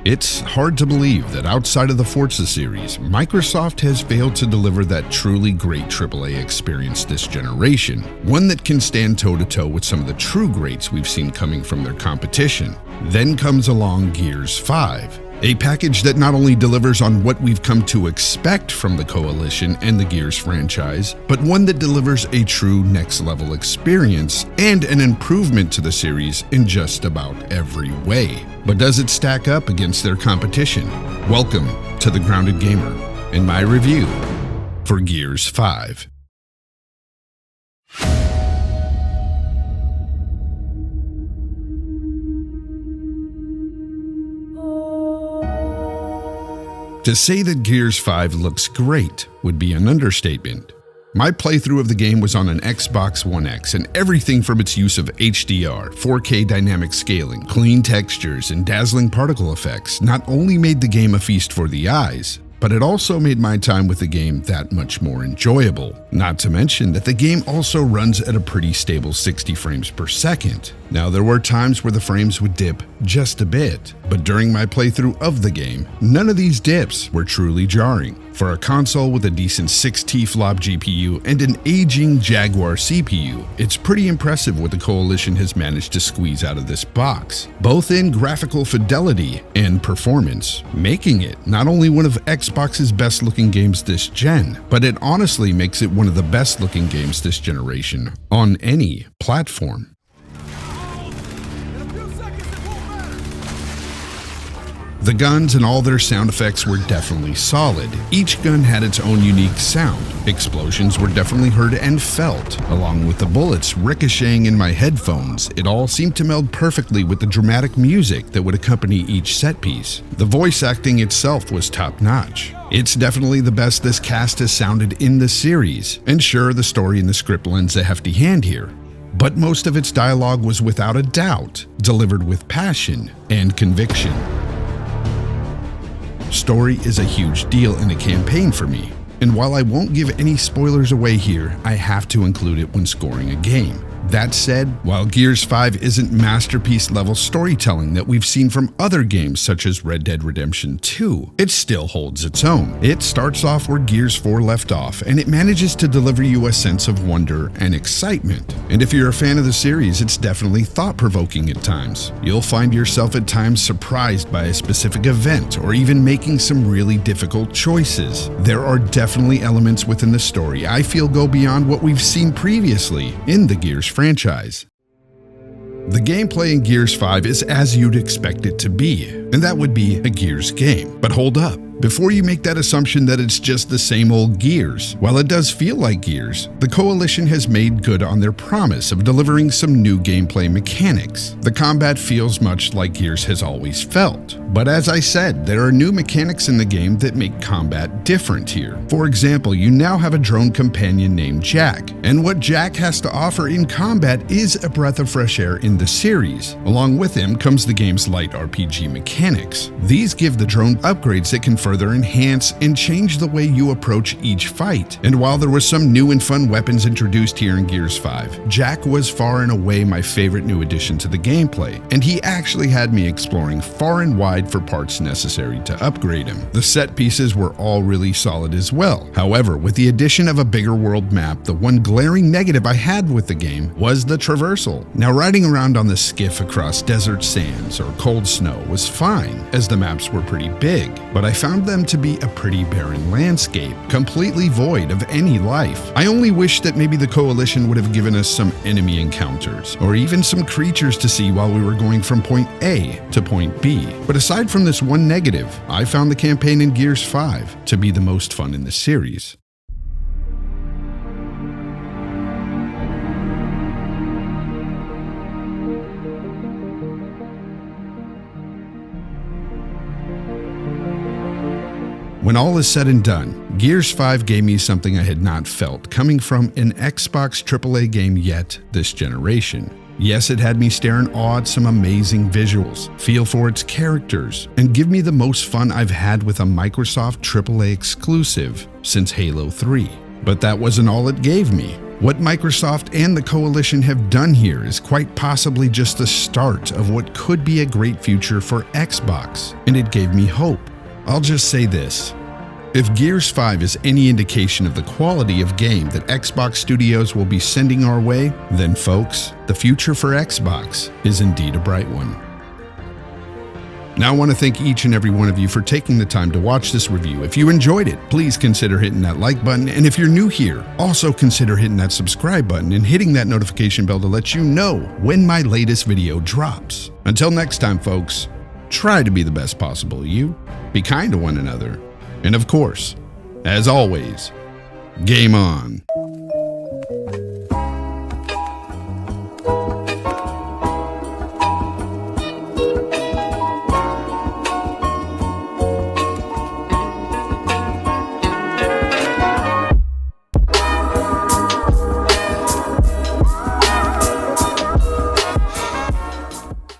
It's hard to believe that outside of the Forza series, Microsoft has failed to deliver that truly great AAA experience this generation, one that can stand toe-to-toe with some of the true greats we've seen coming from their competition. Then comes along Gears 5, a package that not only delivers on what we've come to expect from the Coalition and the Gears franchise, but one that delivers a true next-level experience and an improvement to the series in just about every way. But does it stack up against their competition? Welcome to The Grounded Gamer and my review for Gears 5. To say that Gears 5 looks great would be an understatement. My playthrough of the game was on an Xbox One X, and everything from its use of HDR, 4K dynamic scaling, clean textures, and dazzling particle effects not only made the game a feast for the eyes, but it also made my time with the game that much more enjoyable. Not to mention that the game also runs at a pretty stable 60 frames per second. Now, there were times where the frames would dip just a bit, but during my playthrough of the game, none of these dips were truly jarring. For a console with a decent 6 TFLOP GPU and an aging Jaguar CPU, it's pretty impressive what the Coalition has managed to squeeze out of this box, both in graphical fidelity and performance, making it not only one of Xbox's best-looking games this gen, but it honestly makes it one of the best-looking games this generation on any platform. The guns and all their sound effects were definitely solid. Each gun had its own unique sound. Explosions were definitely heard and felt, along with the bullets ricocheting in my headphones. It all seemed to meld perfectly with the dramatic music that would accompany each set piece. The voice acting itself was top-notch. It's definitely the best this cast has sounded in the series, and sure, the story and the script lends a hefty hand here. But most of its dialogue was without a doubt delivered with passion and conviction. Story is a huge deal in a campaign for me, and while I won't give any spoilers away here, I have to include it when scoring a game. That said, while Gears 5 isn't masterpiece-level storytelling that we've seen from other games such as Red Dead Redemption 2, it still holds its own. It starts off where Gears 4 left off, and it manages to deliver you a sense of wonder and excitement. And if you're a fan of the series, it's definitely thought-provoking at times. You'll find yourself at times surprised by a specific event, or even making some really difficult choices. There are definitely elements within the story I feel go beyond what we've seen previously in the Gears franchise. The gameplay in Gears 5 is as you'd expect it to be, and that would be a Gears game. But hold up. Before you make that assumption that it's just the same old Gears, while it does feel like Gears, the Coalition has made good on their promise of delivering some new gameplay mechanics. The combat feels much like Gears has always felt. But as I said, there are new mechanics in the game that make combat different here. For example, you now have a drone companion named Jack, and what Jack has to offer in combat is a breath of fresh air in the series. Along with him comes the game's light RPG mechanics. These give the drone upgrades that can further enhance and change the way you approach each fight. And while there were some new and fun weapons introduced here in Gears 5, Jack was far and away my favorite new addition to the gameplay, and he actually had me exploring far and wide for parts necessary to upgrade him. The set pieces were all really solid as well. However, with the addition of a bigger world map, the one glaring negative I had with the game was the traversal. Now, riding around on the skiff across desert sands or cold snow was fine, as the maps were pretty big, but I found them to be a pretty barren landscape, completely void of any life. I only wish that maybe the Coalition would have given us some enemy encounters, or even some creatures to see while we were going from point A to point B. But aside from this one negative, I found the campaign in Gears 5 to be the most fun in the series. When all is said and done, Gears 5 gave me something I had not felt coming from an Xbox AAA game yet this generation. Yes, it had me stare in awe at some amazing visuals, feel for its characters, and give me the most fun I've had with a Microsoft AAA exclusive since Halo 3. But that wasn't all it gave me. What Microsoft and the Coalition have done here is quite possibly just the start of what could be a great future for Xbox, and it gave me hope. I'll just say this. If Gears 5 is any indication of the quality of game that Xbox Studios will be sending our way, then folks, the future for Xbox is indeed a bright one. Now I want to thank each and every one of you for taking the time to watch this review. If you enjoyed it, please consider hitting that like button, and if you're new here, also consider hitting that subscribe button and hitting that notification bell to let you know when my latest video drops. Until next time, folks, try to be the best possible you, be kind to one another, and of course, as always, game on.